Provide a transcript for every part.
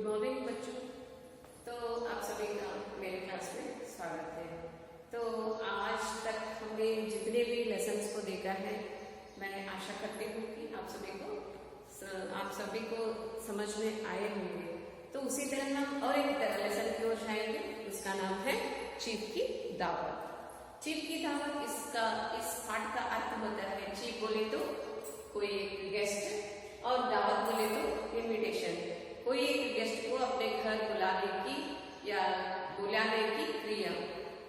Good morning बच्चों। तो आप सभी का मेरे क्लास में स्वागत है। तो आज तक हमने जितने भी लेसन्स को देखा है, मैं आशा करती हूँ कि आप सभी को समझ में आए होंगे। तो उसी तरह हम और एक लेसन की ओर जाएंगे, उसका नाम है चीफ की दावत। चीफ की दावत इस पाठ का अर्थ होता है, चीफ बोले तो कोई एक गेस्ट और दावत बोले तो इनविटेशन, कोई एक गेस्ट को अपने घर बुलाने की या बुलाने की क्रिया।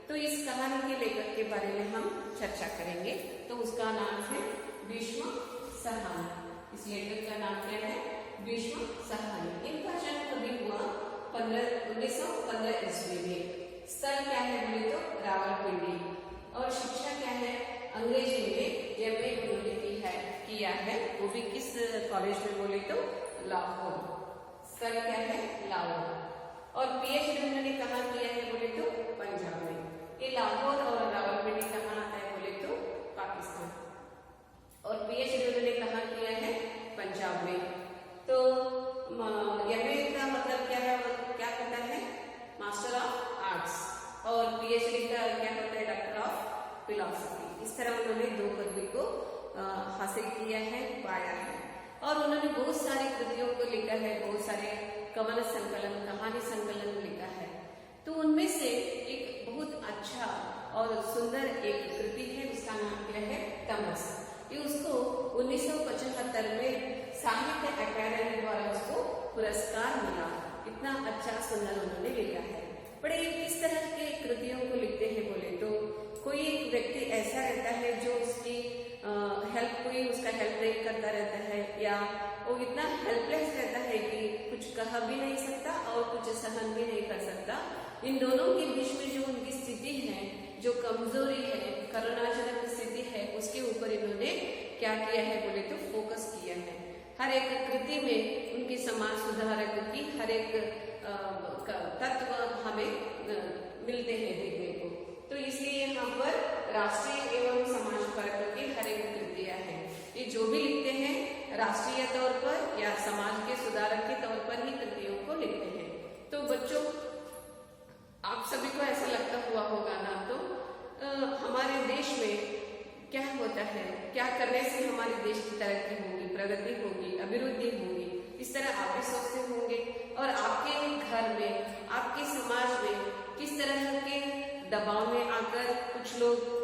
तो इस कहानी के लेखक के बारे में हम चर्चा करेंगे। तो उसका नाम है भीष्म साहनी। इस लेखक का नाम क्या है? भीष्म साहनी। इनका जन्म कभी हुआ 1915 ईस्वी में। स्थल क्या है बोले तो रावलपिंडी, और शिक्षा क्या है? अंग्रेजी में एमए उन्होंने किया है, वो भी किस कॉलेज में बोले तो लाहौर। स्थल क्या है? लाहौर। और पीएचडी उन्होंने कहाँ किया है बोले तो पंजाब में। ये लाहौर और रावलपिंडी कहाँ आता है बोले तो पाकिस्तान। और पीएचडी उन्होंने कहाँ किया है? पंजाब में। तो एमए का मतलब क्या है? क्या कहता है? Master of arts. और पीएचडी का क्या होता है? Doctor of philosophy. इस तरह उन्होंने 2 पदवी को हासिल किया है, पाया है। और उन्होंने बहुत सारी कृतियों को लिखा है, बहुत सारे कवन संकलन, कहानी संकलन लिखा है। तो उनमें से एक बहुत अच्छा और सुंदर एक कृति है, उसका नाम क्या है? तमस। ये उसको 1975 में साहित्य अकादमी द्वारा उसको पुरस्कार मिला। इतना अच्छा सुंदर उन्होंने लिखा है। बड़े किस तरह के कृतियों को लिखते हैं बोले तो कोई एक व्यक्ति ऐसा रहता है जो उसकी कोई उसका हेल्प नहीं करता रहता है, या वो इतना हेल्पलेस रहता है कि कुछ कह भी नहीं सकता और कुछ सहन भी नहीं कर सकता। इन दोनों के बीच में जो उनकी स्थिति है, जो कमजोरी है, करुणाजनक स्थिति है, उसके ऊपर इन्होंने क्या किया है बोले तो फोकस किया है। हर एक कृति में उनकी समाज सुधारक की हर एक तत्व हमें मिलते हैं देखने को। तो इसलिए यहाँ पर राष्ट्रीय एवं समाज परक की हर एक कृतियां हैं। ये जो भी लिखते हैं राष्ट्रीय तौर पर या समाज के सुधारक के तौर पर ही कृतियों को लिखते हैं। तो बच्चों, आप सभी को ऐसा लगता हुआ होगा ना, तो हमारे देश में क्या होता है, क्या करने से हमारे देश की तरक्की होगी, प्रगति होगी, अभिवृद्धि होगी, इस तरह आप भी सोचते होंगे। और आपके घर में, आपके समाज में किस तरह के दबाव में आकर कुछ लोग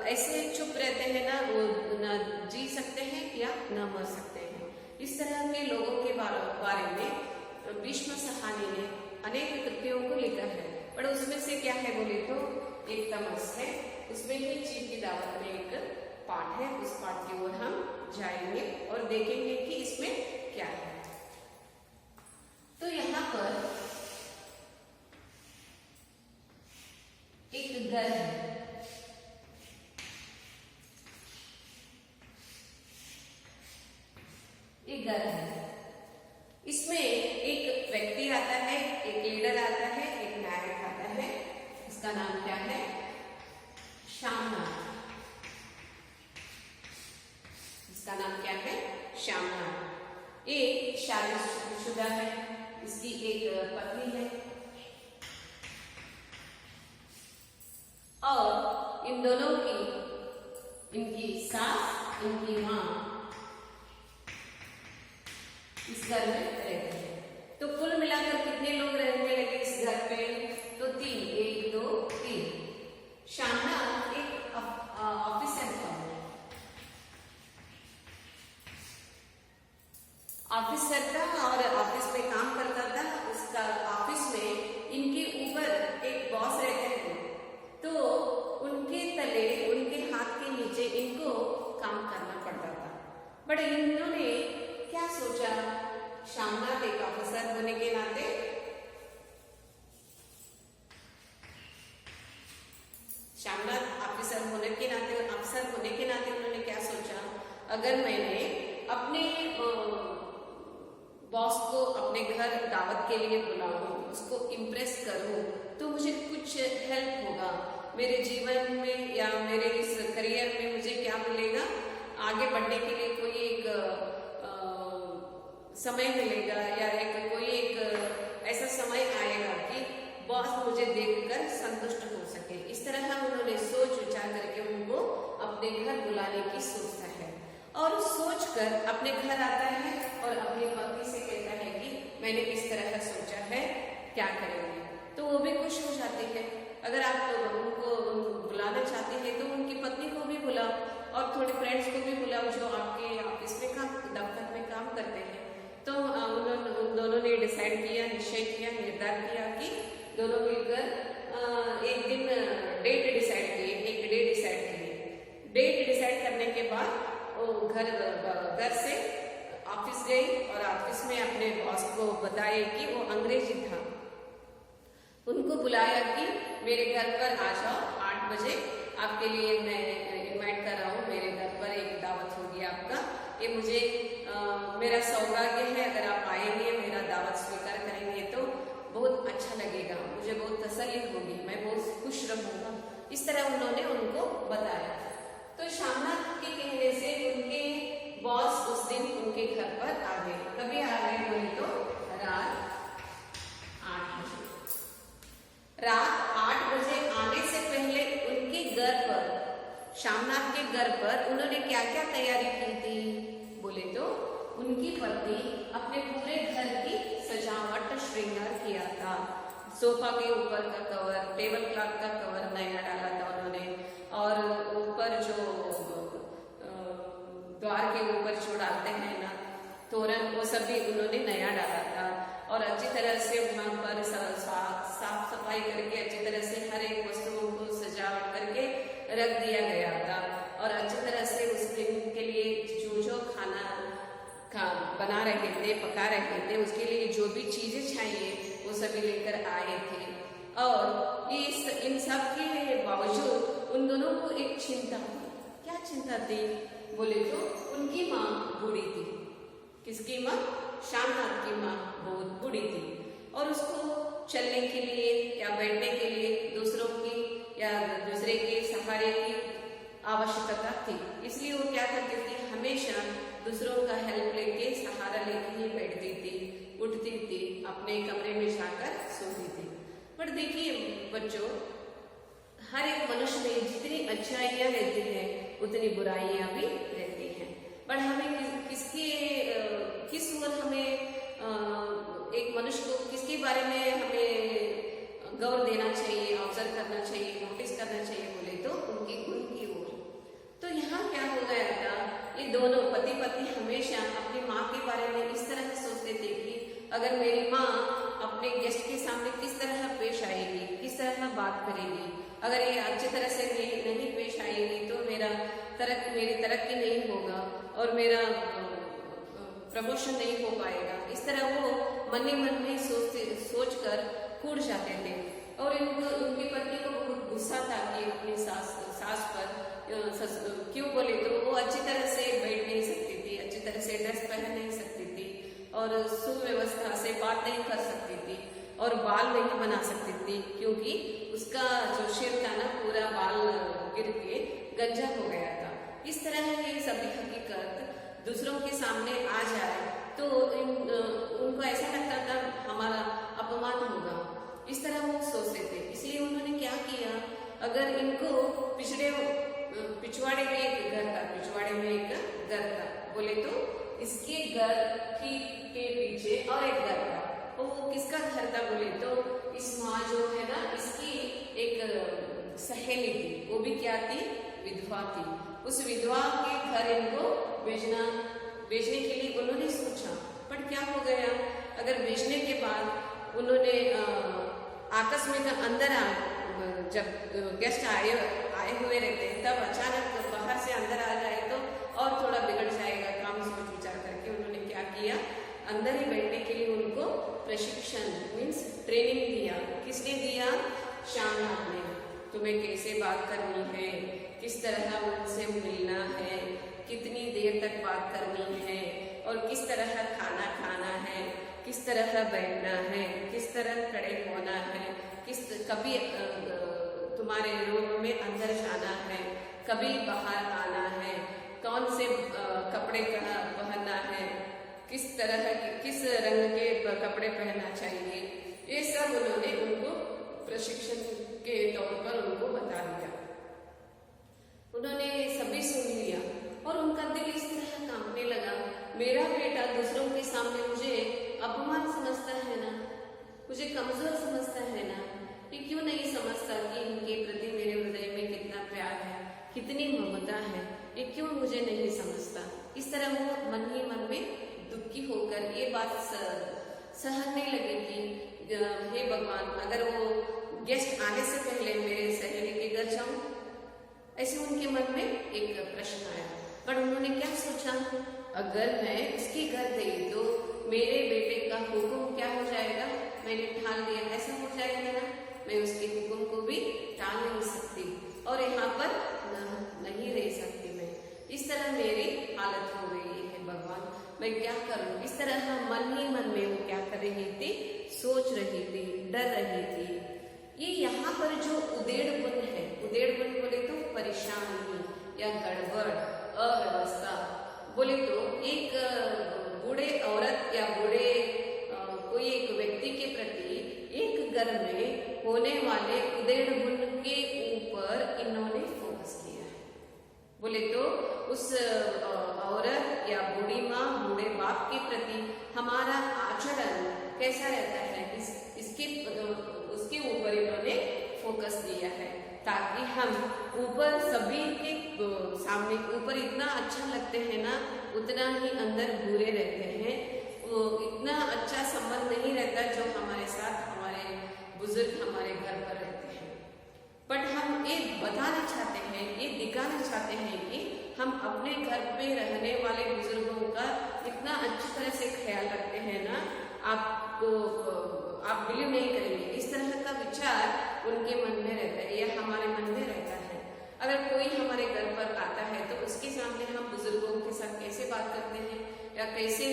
ऐसे चुप रहते हैं ना, वो न जी सकते हैं या न मर सकते हैं। इस तरह के लोगों के बारे में भीष्म साहनी ने अनेक कृतियों को लिखा है। पर उसमें से क्या है बोले तो एक तमस है। उसमें ही चीफ की दावत में एक पाठ है। उस पाठ की ओर हम जाएंगे और देखेंगे कि इसमें क्या है। तो यहाँ पर एक घर है। एक घर है, इसमें एक व्यक्ति आता है, एक लीडर आता है, एक नायक आता है। इसका नाम क्या है? श्यामनाथ। इसका नाम क्या है? श्यामनाथ। ये शादीशुदा है, इसकी एक पत्नी है, और इन दोनों की, इनकी सास, इनकी माँ इस घर में रहते हैं। तो कुल मिलाकर कितने लोग रहने लगे इस घर पे? तो 3, 1, 2, 3। श्यामनाथ एक ऑफिसर था। ऑफिसर था और ऑफिस में काम करता था। उसका ऑफिस में इनके ऊपर एक बॉस रहते हैं, तो उनके तले, उनके हाथ के नीचे इनको काम करना पड़ता था। बट इन्होंने क्या सोचा? श्यामनाथ एक ऑफिसर होने के नाते उन्होंने क्या सोचा? अगर मैंने अपने बॉस को अपने घर दावत के लिए बुलाऊं, उसको इम्प्रेस करूं, तो मुझे कुछ हेल्प होगा मेरे जीवन में या मेरे इस करियर में। मुझे क्या मिलेगा? आगे बढ़ने के लिए कोई एक समय मिलेगा या कोई एक समय आएगा कि बॉस मुझे देखकर संतुष्ट हो सके। इस तरह उन्होंने सोच विचार करके उनको अपने घर बुलाने की सोचता है और सोचकर अपने घर आता है और अपनी पत्नी से कहता है कि मैंने इस तरह सोचा है, क्या करेंगे। तो वो भी खुश हो जाती है। अगर आप उनको बुलाना चाहते हैं तो उनकी पत्नी को भी बुलाओ और थोड़े फ्रेंड्स को भी बुलाओ जो आपके ऑफिस में दफ्तर में काम करते हैं। तो उन दोनों ने डिसाइड किया, निश्चय किया, निर्धार किया कि दोनों मिलकर एक दिन डेट डिसाइड किए, एक डे डिसाइड किए। डेट डिसाइड करने के बाद वो घर से ऑफिस गई और ऑफिस में अपने बॉस को बताया कि वो अंग्रेजी था। उनको बुलाया कि मेरे घर पर आ जाओ 8 बजे, आपके लिए मैं इनवाइट कर रहा हूँ, मेरे घर पर एक दावत होगी आपका। ये मुझे मेरा सौभाग्य है, अगर आप आएंगे, मेरा दावत स्वीकार करेंगे तो बहुत अच्छा लगेगा, मुझे बहुत तसल्ली होगी, मैं बहुत खुश रहूँगा। इस तरह उन्होंने उनको बताया। तो शामनाथ के कहने से उनके बॉस उस दिन उनके घर पर आ गए। कभी आ गए बोले तो रात 8 बजे। रात 8 बजे आने से पहले उनके घर पर, शामनाथ के घर पर उन्होंने क्या क्या तैयारी की थी बोले तो उनकी पत्नी अपने पूरे घर की सजावट श्रृंगार किया था। सोफा के ऊपर का कवर, टेबल क्लॉथ का कवर नया डाला था उन्होंने, और ऊपर जो द्वार के ऊपर जो डालते हैं ना तोरण, वो सब भी उन्होंने नया डाला था। और अच्छी तरह से वहां पर साफ सफाई करके अच्छी तरह से हर एक वस्तुओं को सजावट करके रख दिया गया था। और अच्छी तरह से उस दिन के लिए जो खाना बना रहे थे, पका रहे थे, उसके लिए जो भी चीजें चाहिए वो सभी लेकर आए थे। और इन सब के बावजूद उन दोनों को एक चिंता थी। क्या चिंता थी बोले तो उनकी माँ बूढ़ी थी। किसकी माँ? शामनाथ की माँ बहुत बूढ़ी थी और उसको चलने के लिए या बैठने के लिए दूसरों की या दूसरे के सहारे की आवश्यकता थी। इसलिए वो क्या करती थी, हमेशा दूसरों का हेल्प लेके, सहारा लेके ही बैठती थी, उठती थी, अपने कमरे में जाकर सोती थी। पर देखिए बच्चों, हर एक मनुष्य में जितनी अच्छाइयाँ रहती हैं उतनी बुराइयाँ भी रहती हैं। पर हमें किस ओर हमें एक मनुष्य को किसके बारे में हमें गौर देना चाहिए, ऑब्जर्व करना चाहिए, नोटिस करना चाहिए बोले तो उनके गुण की ओर। तो यहाँ क्या हो गया था, ये दोनों पति पत्नी हमेशा अपनी माँ के बारे में इस तरह सोचते थे कि अगर मेरी माँ अपने गेस्ट के सामने किस तरह पेश आएगी, किस तरह बात करेगी, अगर ये अच्छी तरह से नहीं पेश आएगी तो मेरी तरक्की नहीं होगा और मेरा प्रमोशन नहीं हो पाएगा। इस तरह वो मन ही मन में सोचकर कूद जाते थे। और उनकी पत्नी को बहुत गुस्सा था कि अपनी सास पर, क्यों बोले तो वो अच्छी तरह से बैठ नहीं सकती थी, अच्छी तरह से ड्रेस पहन नहीं सकती थी और सुव्यवस्था से बात नहीं कर सकती थी और बाल नहीं बना सकती थी, क्योंकि उसका जो सिर था ना पूरा बाल गिर के गंजा हो गया था। इस तरह ये सभी हकीकत दूसरों के सामने आ जाए तो उनको ऐसा लगता था हमारा अपमान होगा। इस तरह वो सोचते थे। इसलिए उन्होंने क्या किया, अगर इनको पिछवाड़े में एक घर था बोले तो इसके घर के पीछे और एक घर था। तो वो किसका घर था बोले तो इस माँ जो है ना, इसकी एक सहेली थी, वो भी क्या थी, विधवा थी। उस विधवा के घर इनको बेचने के लिए उन्होंने सोचा। पर क्या हो गया, अगर बेचने के बाद उन्होंने आकस्मिक अंदर जब गेस्ट आए हुए रहते हैं तब अचानक बाहर से अंदर आ जाए तो और थोड़ा बिगड़ जाएगा काम। सोच विचार करके उन्होंने क्या किया, अंदर ही बैठने के लिए उनको प्रशिक्षण मीन्स ट्रेनिंग दिया। किसने दिया? शामनाथ ने। तुम्हें कैसे बात करनी है, किस तरह उनसे मिलना है, कितनी देर तक बात करनी है और किस तरह खाना खाना है, किस तरह बैठना है, किस तरह खड़े होना है, कभी तुम्हारे रूम में अंदर जाना है, कभी बाहर आना है, कौन से कपड़े पहनना है, किस रंग के कपड़े पहनना चाहिए, ये सब उन्होंने उनको प्रशिक्षण के तौर पर उनको बता दिया। उन्होंने सभी सुन लिया और उनका दिल इस तरह कांपने लगा। मेरा बेटा दूसरों के सामने मुझे अपमान समझता है ना, मुझे कमजोर समझता है ना, ये क्यों नहीं समझता कि इनके प्रति मेरे हृदय में कितना प्यार है, कितनी ममता है, ये क्यों मुझे नहीं समझता। इस तरह वो मन ही मन में दुखी होकर ये बात सहने लगे कि हे भगवान, अगर वो गेस्ट आने से पहले मेरे सहेली के घर जाऊं, ऐसे उनके मन में एक प्रश्न आया। पर उन्होंने क्या सोचा, अगर मैं उसके घर गई तो मेरे बेटे का हुक्म क्या हो जाएगा, मैंने ठान लिया, ऐसा हो जाएगा ना, मैं उसके हुक्म को भी टाल नहीं सकती और यहाँ पर नहीं रह सकती मैं। इस तरह मेरी हालत हो गई है भगवान, मैं क्या करूं। इस तरह मन ही मन में वो क्या कर रही थी, सोच रही थी, डर रही थी। ये यहाँ पर जो उदेड़पन है, उदेड़पन बोले तो परेशानी या गड़बड़, अव्यवस्था बोले तो एक बूढ़े औरत या बूढ़े कोई एक व्यक्ति के प्रति एक घर में होने वाले उदेड़पन के ऊपर इन्होंने फोकस किया है। बोले तो उस औरत या बूढ़ी माँ, बूढ़े बाप के प्रति हमारा आचरण कैसा रहता है, उसके ऊपर इन्होंने फोकस दिया है, ताकि हम ऊपर सभी के सामने ऊपर इतना अच्छा लगते हैं ना, उतना ही अंदर बुरे रहते हैं। वो इतना अच्छा संबंध नहीं रहता जो हमारे साथ हमारे बुजुर्ग हमारे घर पर रहते हैं। बट हम ये बताना चाहते हैं, ये दिखाना चाहते हैं कि हम अपने घर पे रहने वाले बुजुर्गों का इतना अच्छी तरह से ख्याल रखते हैं ना, आप बिलीव नहीं करेंगे। इस तरह का विचार उनके मन में रहता है या हमारे मन में रहता है। अगर कोई हमारे घर पर आता है तो उसके सामने हम बुजुर्गों के साथ कैसे बात करते हैं या कैसे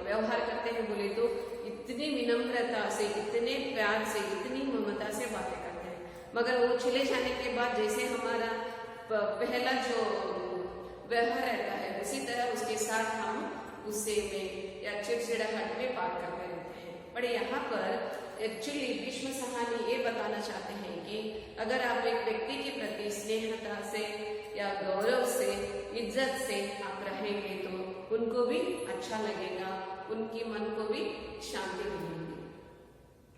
व्यवहार करते हैं, बोले तो इतनी विनम्रता से, इतने प्यार से, इतनी ममता से बातें करते हैं। मगर वो चले जाने के बाद जैसे हमारा पहला जो व्यवहार रहता है, उसी तरह उसके साथ हम गुस्से में या चिड़चिड़ाहट में बात करते रहते हैं। पर यहाँ पर एक्चुअली भीष्म साहनी ये बताना चाहते हैं कि अगर आप एक व्यक्ति के प्रति स्नेहता से या गौरव से, इज्जत से आप रहेंगे तो उनको भी अच्छा लगेगा, उनके मन को भी शांति मिलेगी।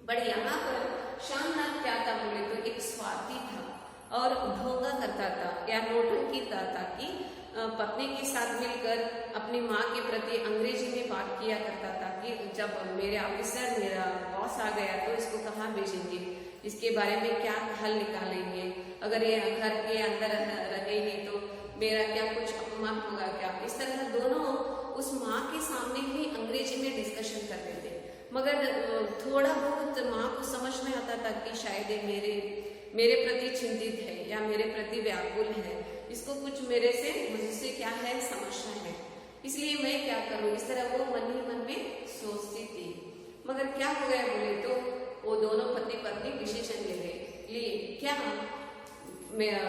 बट यहाँ पर श्यामनाथ क्या था, बोले तो एक स्वार्थी था और ढोंगा करता था या नोटंकी था, ताकि पत्नी के साथ मिलकर अपनी माँ के प्रति अंग्रेजी में बात किया करता था कि जब मेरे ऑफिसर, मेरा बॉस आ गया तो इसको कहाँ भेजेंगे, इसके बारे में क्या हल निकालेंगे, अगर ये घर के अंदर रहेगी तो मेरा क्या कुछ अपमान होगा क्या। इस तरह दोनों उस माँ के सामने ही अंग्रेजी में डिस्कशन करते थे। मगर थोड़ा बहुत माँ को समझ में आता था कि शायद ये मेरे प्रति चिंतित है या मेरे प्रति व्याकुल है, इसको कुछ मुझसे क्या है समस्या है, इसलिए मैं क्या करूं। इस तरह वो मन ही मन में सोचती थी। मगर क्या हो गया, बोले तो वो दोनों पति पत्नी डिसीजन लिए क्या, मेरा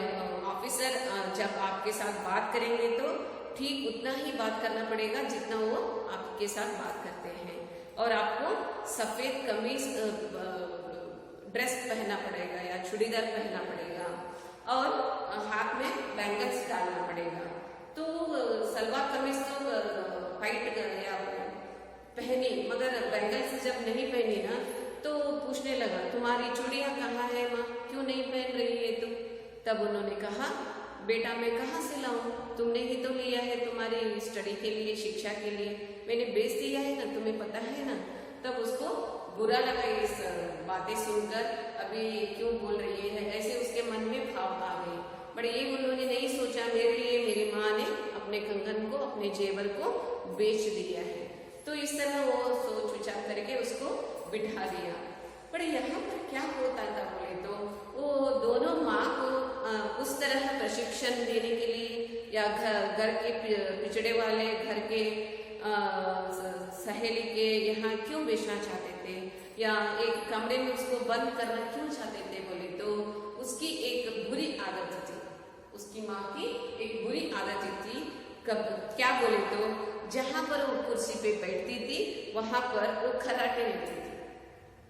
ऑफिसर जब आपके साथ बात करेंगे तो ठीक उतना ही बात करना पड़ेगा जितना वो आपके साथ बात करते हैं, और आपको सफेद कमीज ड्रेस पहनना पड़ेगा या चूड़ीदार पहनना पड़ेगा और हाथ में बैंगल्स डालना पड़ेगा। तो सलवार कमीज तो वाइट या पहनी, मगर बैंगल्स जब नहीं पहनी ना तो पूछने लगा तुम्हारी चूड़ियाँ कहाँ है माँ, क्यों नहीं पहन रही है तुम। तब उन्होंने कहा बेटा मैं कहाँ से लाऊं, तुमने ही तो लिया है तुम्हारी स्टडी के लिए, शिक्षा के लिए, मैंने बेच दिया है ना, तुम्हें पता है ना। तब उसको बुरा लगा इस बातें सुनकर, अभी क्यों बोल रही है, ऐसे उसके मन में भाव आ गई। बट ये उन्होंने नहीं सोचा मेरे लिए मेरी माँ ने अपने कंगन को, अपने जेवर को बेच दिया है। तो इस तरह वो सोच विचार करके उसको बिठा दिया। पर यहाँ पर क्या होता था, बोले तो वो दोनों माँ को उस तरह प्रशिक्षण देने के लिए या घर के पिछड़े वाले घर के सहेली के यहाँ क्यों बेचना चाहते थे या एक कमरे में उसको बंद करना क्यों चाहते थे, बोले तो उसकी एक बुरी आदत थी, उसकी माँ की एक बुरी आदत थी। क्या बोले तो जहाँ पर वो कुर्सी पे बैठती थी वहां पर वो खर्राटे लेती थी।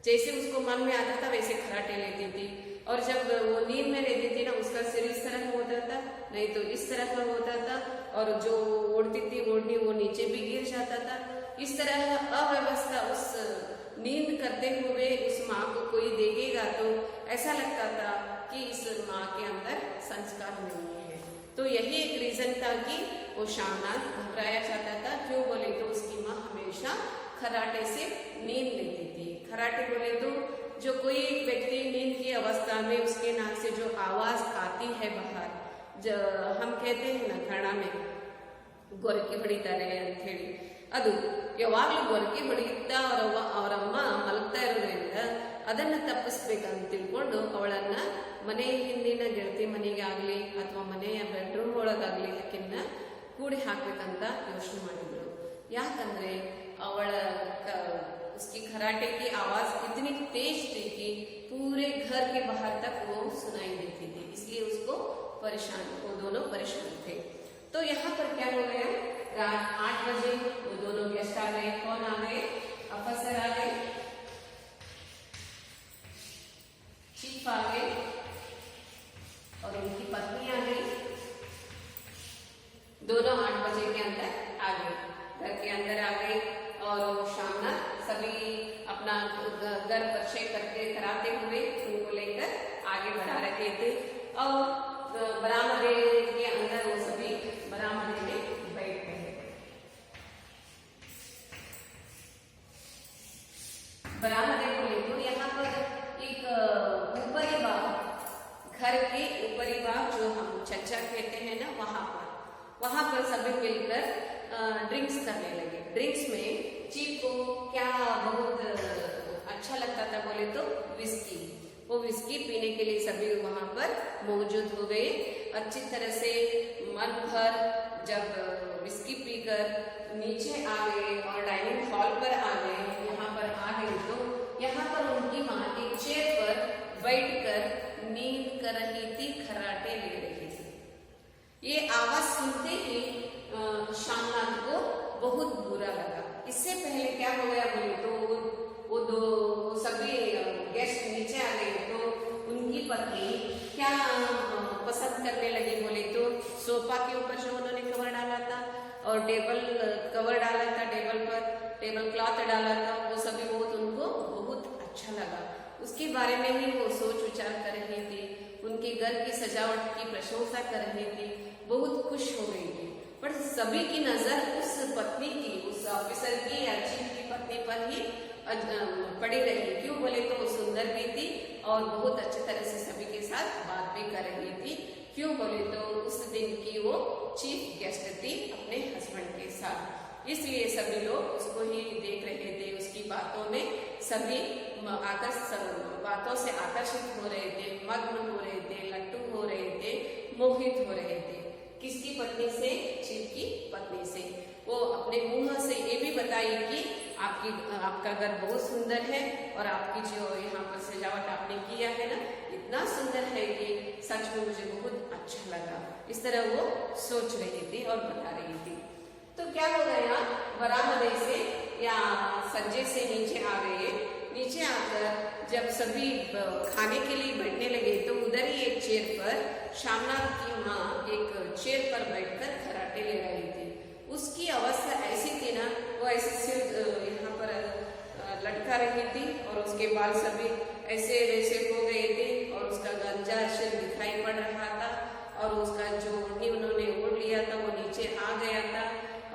जैसे उसको मन में आता था वैसे खराटे लेती थी। और जब वो नींद में रहती थी ना, उसका सिर इस तरह होता था, नहीं तो इस तरह का होता था, और जो ओढ़ती थी ओढ़नी वो नीचे भी गिर जाता था। इस तरह अव्यवस्था उस नींद करते हुए उस माँ को कोई देखेगा तो ऐसा लगता था कि इस माँ के अंदर संस्कार नहीं है। तो यही एक रीजन था कि वो शामनाथ घबराया जाता था। क्यों बोले तो उसकी माँ हमेशा खराटे से नींद लेती थी। खराटे बोले तो जो कोई एक व्यक्ति नींद की अवस्था में उसके नाक से जो आवाज आती है बाहर, जो हम कहते हैं ना कನ್ನಡ में ಗೊರಕೆ ಹೊಡಿತಾರೆ ಅಂತ ಹೇಳಿ, ಅದು ಯಾವಾಗಲೂ ಗೊರಕೆ ಹೊಡೆಯುತ್ತಾ ಅವರಮ್ಮ ಮಲಗ್ತಾ ಇರೋದ್ರಿಂದ ಅದನ್ನ ತಪ್ಪಿಸ್ಬೇಕಂತ ತಿಳ್ಕೊಂಡು ಅವಳನ್ನ ಮನೆ ಹಿಂದಿನ ಗೆಳತಿ ಮನೆಗೆ ಆಗ್ಲಿ ಅಥವಾ ಮನೆಯ ಬೆಡ್ರೂಮ್ ಒಳಗಾಗ್ಲಿ ಆಕೆನ್ನ ಕೂಡಿ ಹಾಕ್ಬೇಕಂತ ಯೋಚನೆ ಮಾಡಿದ್ರು। ಯಾಕಂದ್ರೆ ಅವಳ उसकी खराटे की आवाज इतनी तेज थी कि पूरे घर के बाहर तक वो सुनाई देती थी, इसलिए उसको परेशान, वो दोनों परेशान थे। तो यहाँ पर क्या हो गया, रात 8 बजे वो दोनों गेस्ट आ गए। कौन आ गए? अफसर आ गए, चीफ आ गए और उनकी पत्नी आ गई। दोनों 8 बजे के अंदर आ गए, घर के अंदर आ गए। और शामनाथ सभी अपना घर परिचय करके कराते हुए उनको लेकर आगे बढ़ा रहे थे। और बरामदे के अंदर वो सभी बरामदे में बैठ गए। बरामदे को ले तो यहाँ पर एक ऊपरी भाग, घर के ऊपरी भाग जो हम चर्चा कहते हैं ना, वहां पर सभी मिलकर ड्रिंक्स करने लगे। ड्रिंक्स में चीफ को क्या बहुत अच्छा लगता था बोले तो विस्की। वो विस्की पीने के लिए सभी वहां पर मौजूद हो गए। अच्छी तरह से मन भर जब विस्की पीकर नीचे आ गए और डाइनिंग हॉल पर आ गए, यहाँ पर आ गए तो यहाँ पर उनकी माँ एक चेयर पर बैठकर नींद कर रही थी, खराटे ले रही थी। ये आवाज सुनते ही शामनाथ को बहुत बुरा लगा। इससे पहले क्या हो गया बोले तो वो दो सभी गेस्ट नीचे आ गए तो उनकी पत्नी क्या पसंद करने लगी बोले तो सोफा के ऊपर जो उन्होंने कवर डाला था और टेबल कवर डाला था, टेबल पर टेबल क्लॉथ डाला था, वो सभी बहुत उनको बहुत अच्छा लगा। उसके बारे में ही वो सोच विचार कर रही थी, उनके घर की सजावट की प्रशंसा कर रही थी, बहुत खुश हो गई थी। पर सभी की नजर उस पत्नी की, उस ऑफिसर की या चीफ की पत्नी पर ही पड़ी रही। क्यों बोले तो वो सुंदर भी थी और बहुत अच्छी तरह से सभी के साथ बात भी कर रही थी। क्यों बोले तो उस दिन की वो चीफ गेस्ट थी अपने हस्बैंड के साथ, इसलिए सभी लोग उसको ही देख रहे थे। उसकी बातों में सभी बातों से आकर्षित हो रहे थे, मग्न हो रहे थे, लट्टू हो रहे थे, मोहित हो रहे थे। किसकी पत्नी से? चीफ की पत्नी से। वो अपने मुंह से ये भी बताई कि आपका घर बहुत सुंदर है और आपकी जो यहाँ पर सजावट आपने किया है ना, इतना सुंदर है कि सच में मुझे बहुत अच्छा लगा। इस तरह वो सोच रही थी और बता रही थी। तो क्या हो गया, बरामदे से या सज्जे से नीचे आ गए। नीचे आकर जब सभी खाने के लिए बैठने लगे तो उधर ही एक चेयर पर शामनाथ की माँ एक चेयर पर बैठकर खराटे ले रही थी। उसकी अवस्था ऐसी थी ना, वो ऐसे सिर यहाँ पर लटका रही थी और उसके बाल सभी ऐसे वैसे हो गए थे और उसका गंजा सिर दिखाई पड़ रहा था और उसका जो ओढ़नी उन्होंने ओढ़ लिया था वो नीचे आ गया था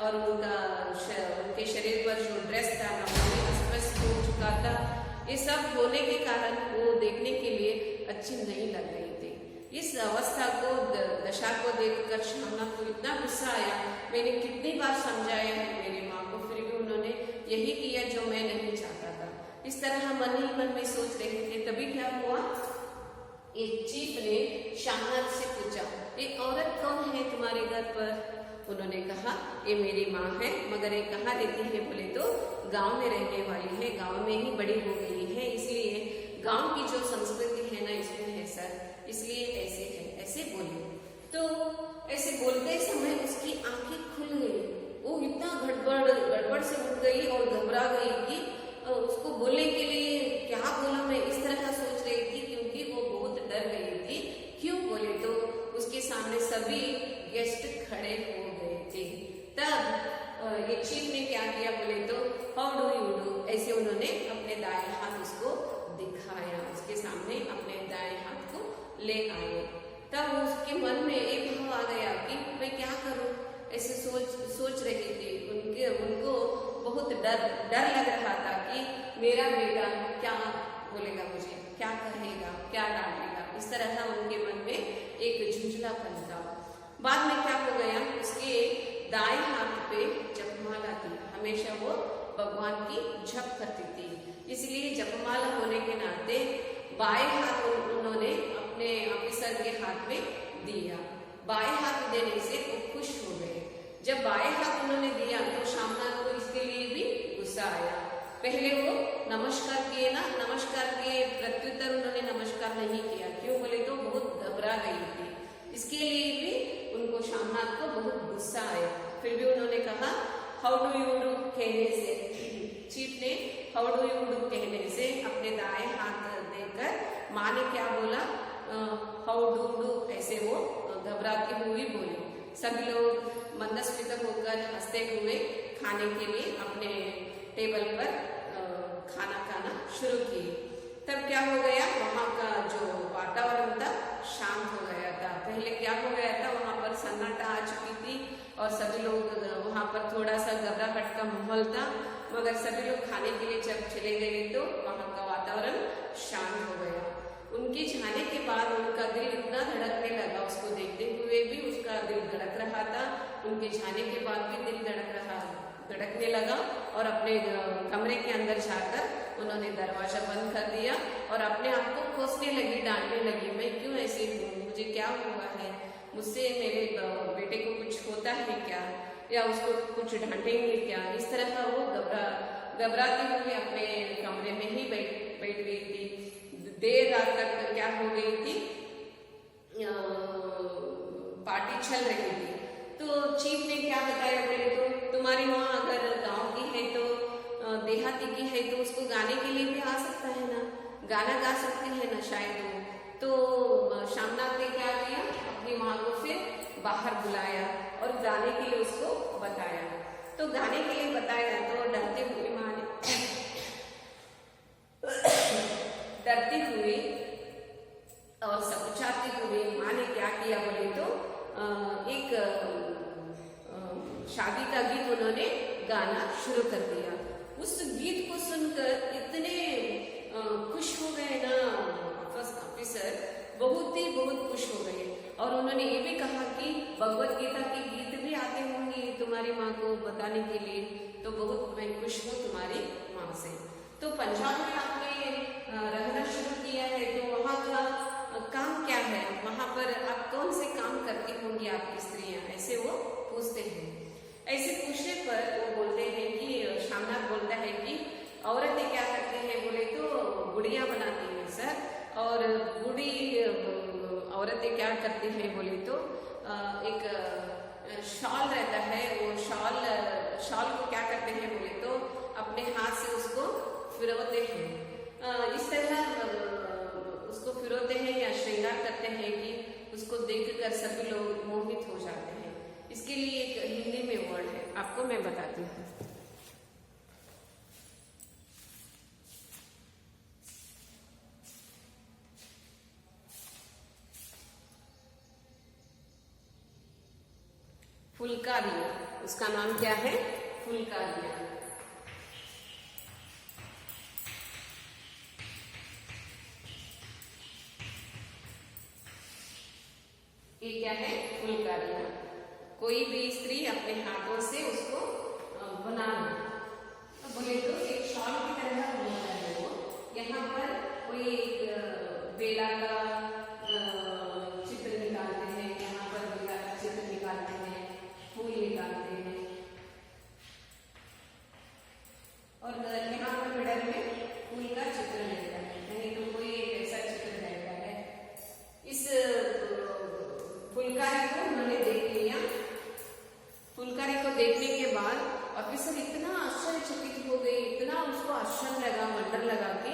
और उनके शरीर पर जो ड्रेस था ना वो अस्पष्ट हो चुका था। ये सब होने के कारण वो देखने के लिए अच्छी नहीं लग रही थी। इस अवस्था को, दशा को देखकर शामनाथ को इतना गुस्सा आया। मैंने कितनी बार समझाया है मेरी माँ को, फिर भी उन्होंने यही किया जो मैं नहीं चाहता था। इस तरह मन ही मन में सोच रहे थे। तभी क्या हुआ, एक चीफ ने शामनाथ से पूछा, ये औरत कौन है तुम्हारे घर पर? उन्होंने कहा ये मेरी माँ है, मगर ये कहाँ रहती है बोले तो गांव में रहने वाली है, गांव में ही बड़ी हो गई है, इसलिए गांव की जो संस्कृति है ना इसमें है सर, इसलिए ऐसे है, ऐसे बोले। तो ऐसे बोलते समय उसकी आंखें खुल गई। वो इतना गड़बड़ से उठ गई और घबरा गई कि उसको बोलने के लिए क्या डर लग रहा था कि मेरा बेटा क्या बोलेगा, मुझे क्या कहेगा, क्या डांटेगा। इस तरह था उनके मन में एक झुंझलापन था। बाद में क्या हो गया, उसके दाएं हाथ पे जपमाला थी, हमेशा वो भगवान की जप करती थी, इसलिए जपमाला होने के नाते बाएं हाथ उन्होंने अपने ऑफिसर के हाथ में दिया। बाएं हाथ देने से वो खुश हो गए। जब बाएं हाथ उन्होंने दिया तो शामनाथ को इसके लिए भी गुस्सा आया। पहले वो नमस्कार किए ना, नमस्कार के प्रत्युत्तर उन्होंने नमस्कार नहीं किया। क्यों बोले तो बहुत घबरा गई थी, इसके लिए भी उनको शामनाथ को बहुत गुस्सा आया। फिर भी उन्होंने कहा हाउ डू यू डू कहने से, चीफ ने हाउ डू यू डू कहने से अपने दाएं हाथ देकर माँ ने क्या बोला, हाउ डू डू, ऐसे वो घबराती हुई बोली। सभी लोग मंदस्मित होकर हंसते हुए खाने के लिए अपने टेबल पर खाना खाना शुरू किए। तब क्या हो गया, वहाँ का जो वातावरण था शांत हो गया था। पहले क्या हो गया था, वहाँ पर सन्नाटा आ चुकी थी और सभी लोग वहाँ पर थोड़ा सा घबराहट का माहौल था, मगर सभी लोग खाने के लिए जब चले गए तो वहाँ का वातावरण शांत हो गया। उनके जाने के बाद उनका दिल इतना धड़कने लगा, उसको देखते हुए भी उसका दिल धड़क रहा था, उनके जाने के बाद भी दिल धड़कने लगा और अपने कमरे के अंदर जाकर उन्होंने दरवाजा बंद कर दिया और अपने आप को कोसने लगी, डांटने लगी, मैं क्यों ऐसे हूँ, मुझे क्या हुआ है, मुझसे मेरे बेटे को कुछ होता है क्या, या उसको कुछ डांटेंगे क्या। इस तरह का वो घबराती हुई अपने कमरे में ही बैठ गई थी। देर रात तक क्या हो गई थी, पार्टी चल रही थी। तो चीफ ने क्या बताया बोले तो तुम्हारी माँ अगर गांव की है तो देहाती की है तो उसको गाने के लिए भी आ सकता है ना, गाना गा सकती है ना शायद। तो शामनाथ ने क्या किया, अपनी माँ को फिर बाहर बुलाया और गाने के लिए उसको बताया। तो गाने के लिए बताया तो डरती हुई माँ ने डरती हुई और सकुचाती हुई माँ ने क्या किया बोले तो एक शादी का गीत उन्होंने गाना शुरू कर दिया। उस गीत को सुनकर इतने खुश हो गए ना ऑफिसर, बहुत खुश हो गए। और उन्होंने ये भी कहा कि भगवत गीता के गीत भी आते होंगे तुम्हारी माँ को बताने के लिए, तो बहुत मैं खुश हूँ तुम्हारी माँ से। तो पंजाब में आपने रहना शुरू किया है, तो वहाँ का काम क्या है, वहाँ पर आप कौन से काम करती होंगी आपकी स्त्रियाँ, ऐसे वो पूछते हैं। ऐसे पूछने पर वो बोलते हैं कि शामनाथ बोलता है कि औरतें क्या करते हैं बोले तो गुड़िया बनाती हैं सर, और बूढ़ी औरतें क्या करती हैं बोले तो एक शॉल रहता है, वो शॉल को क्या करते हैं बोले तो अपने हाथ से उसको फिरोते हैं। इस तरह उसको फिरोते हैं या श्रृंगार करते हैं कि उसको देखकर सभी लोग मोहित हो जाते हैं। इसके लिए एक हिंदी में वर्ड है, आपको मैं बताती हूँ। फुलकारियाँ, उसका नाम क्या है, फुलकारियाँ। ये क्या है, फुलकारियाँ। कोई भी स्त्री अपने हाथों से उसको बनाना, तो बोले तो एक शॉल की तरह बनाना है वो। यहाँ पर कोई एक बेला का चित्र निकालते हैं, यहाँ पर बेला का चित्र निकालते हैं, फूल निकालते हैं, और यहाँ पर मिडल में फूल का चित्र रहता है, नहीं तो कोई एक ऐसा चित्र रहता है। इस फुलकारी को उन्होंने देख लिया। फुलकारी को देखने के बाद ऑफिसर इतना आश्चर्यचकित हो गई, इतना उसको आश्चर्य लगा, वंडर लगा कि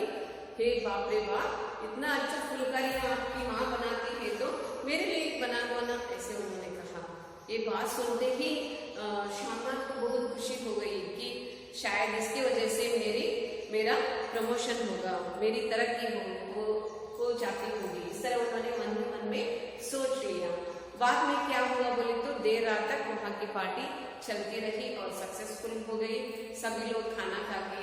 हे बाप रे बाप, इतना अच्छा फुलकारी आपकी माँ बनाती है तो मेरे लिए एक बना दो ना, ऐसे उन्होंने कहा। ये बात सुनते ही शामनाथ को बहुत खुशी हो गई कि शायद इसकी वजह से मेरा प्रमोशन होगा, मेरी तरक्की हो जाती होगी। इस तरह उन्होंने मन में सोच लिया। बाद में क्या हुआ बोले तो देर रात तक वहाँ की पार्टी चलती रही और सक्सेसफुल हो गई। सभी लोग खाना खा के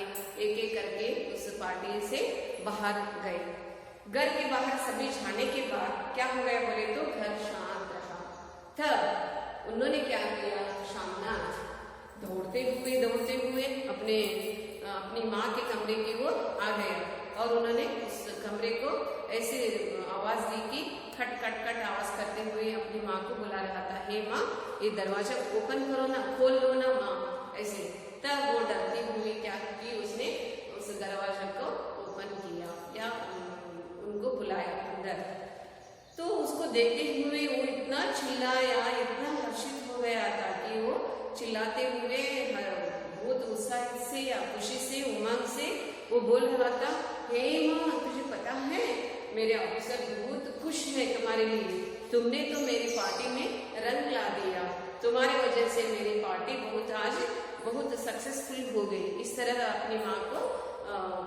एक एक करके उस पार्टी से बाहर गए। घर के बाहर सभी जाने के बाद क्या हो गया बोले तो घर शांत रहा। तब उन्होंने क्या किया, शामनाथ दौड़ते हुए अपनी माँ के कमरे की ओर आ गया और उन्होंने उस कमरे को ऐसे आवाज दी कि खट खट खट आवाज करते हुए अपनी माँ को बुला रहा था, हे माँ ये दरवाजा ओपन करो ना, खोल लो ना माँ, ऐसे। तब वो डरती हुई क्या की, उसने उस दरवाजा को ओपन किया या उनको बुलाया अंदर। तो उसको देखते हुए वो इतना चिल्लाया, इतना हर्षित हो गया था कि वो चिल्लाते हुए बहुत उत्साह से या खुशी से, उमंग से वो बोल रहा था, हे माँ तुझे पता है मेरे ऑफिसर बहुत खुश है तुम्हारे लिए, तुमने तो मेरी पार्टी में रंग ला दिया, तुम्हारी वजह से मेरी पार्टी आज बहुत सक्सेसफुल हो गई। इस तरह अपनी माँ को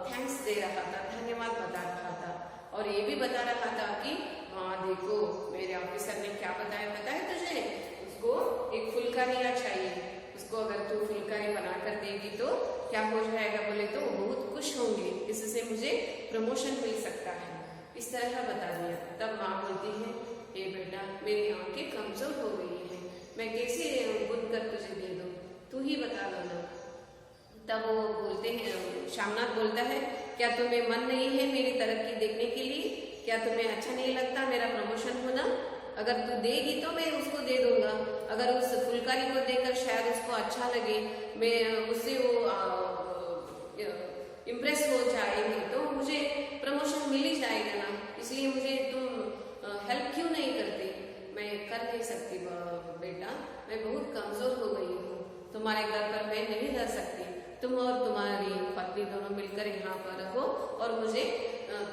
थैंक्स दे रहा था, धन्यवाद बता रहा था और ये भी बता रहा था कि हाँ देखो मेरे ऑफिसर ने क्या बताया, पता है तुझे, उसको एक फुलकारियाँ चाहिए, उसको अगर तू फुलकारी बनाकर देगी तो क्या हो जाएगा बोले तो वो बहुत खुश होंगे, इससे मुझे प्रमोशन मिल सकता है। इस तरह बता दिया। तब माँ बोलती है, हे बेटा मेरी आंखें कमजोर हो गई है, मैं कैसे बुनकर तुझे दे दूँ, तू ही बता दो ना। तब वो बोलते हैं, शामनाथ बोलता है, क्या तुम्हें मन नहीं है मेरी तरक्की देखने के लिए, क्या तुम्हें अच्छा नहीं लगता मेरा प्रमोशन होना, अगर तू देगी तो मैं उसको दे दूंगा, अगर उस फुलकारी को देकर शायद उसको अच्छा लगे, मैं उससे वो इम्प्रेस हो जाएगी तो मुझे प्रमोशन मिल ही जाएगा ना, इसलिए मुझे तुम हेल्प क्यों नहीं करती। मैं कर नहीं सकती बेटा, मैं बहुत कमजोर हो गई हूँ, तुम्हारे घर पर मैं नहीं रह सकती, तुम और तुम्हारी पत्नी दोनों मिलकर यहाँ पर रहो और मुझे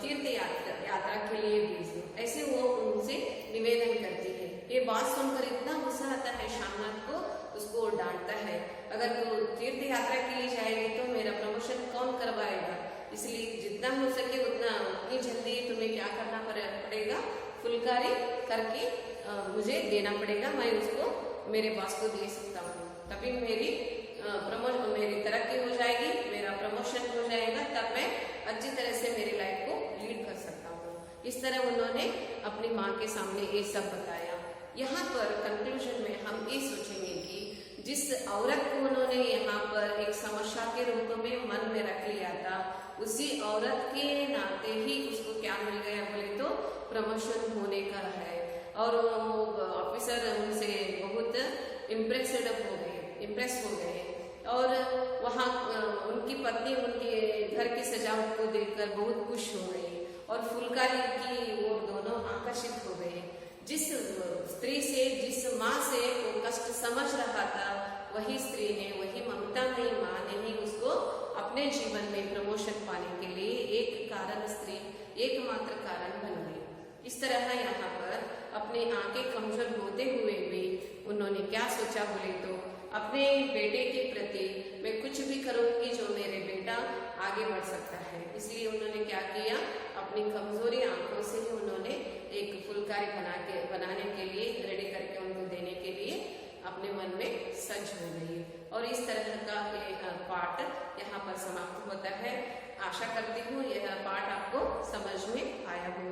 तीर्थ यात्रा के लिए भेज दो, ऐसे वो उनसे निवेदन करती है। ये बात सुनकर इतना गुस्सा आता है शामनाथ को, उसको डांटता है, अगर तू तीर्थ यात्रा के लिए जाएगी तो मेरा प्रमोशन कौन करवाएगा, इसलिए जितना हो सके उतनी जल्दी तुम्हें क्या करना पड़ेगा, फुलकारी करके मुझे देना पड़ेगा, मैं उसको मेरे बॉस को दे सकता हूँ, तभी मेरी तरक्की हो जाएगी, मेरा प्रमोशन हो जाएगा, तब मैं अच्छी तरह से मेरी लाइफ को लीड कर सकता हूँ। इस तरह उन्होंने अपनी माँ के सामने ये सब बताया। यहाँ पर कंक्लूजन में हम ये सोचेंगे कि जिस औरत को उन्होंने यहाँ पर एक समस्या के रूप में मन में रख लिया था, उसी औरत के नाते ही उसको क्या मिल गया बोले तो प्रमोशन होने का है, और ऑफिसर उनसे बहुत इम्प्रेस हो गए और वहाँ उनकी पत्नी उनके घर की सजावट को देखकर बहुत खुश हो गई और फुलकारी की ओर दोनों आकर्षित हो गए। जिस स्त्री से, जिस माँ से वो कष्ट समझ रहा था, वही स्त्री ने, वही ममता में माँ ने ही उसको अपने जीवन में प्रमोशन पाने के लिए एकमात्र कारण बन गई। इस तरह यहाँ पर अपने आंखें कमजोर होते हुए भी उन्होंने क्या सोचा बोले तो अपने बेटे के प्रति मैं कुछ भी करूंगी जो मेरे बेटा आगे बढ़ सकता है, इसलिए उन्होंने क्या किया, अपनी कमजोरी आंखों से ही उन्होंने एक फुलकारी बनाने के लिए रेडी करके उनको देने के लिए अपने मन में सज हो गई। और इस तरह का पाठ यहाँ पर समाप्त होता है। आशा करती हूँ यह पाठ आपको समझ में आया होगा।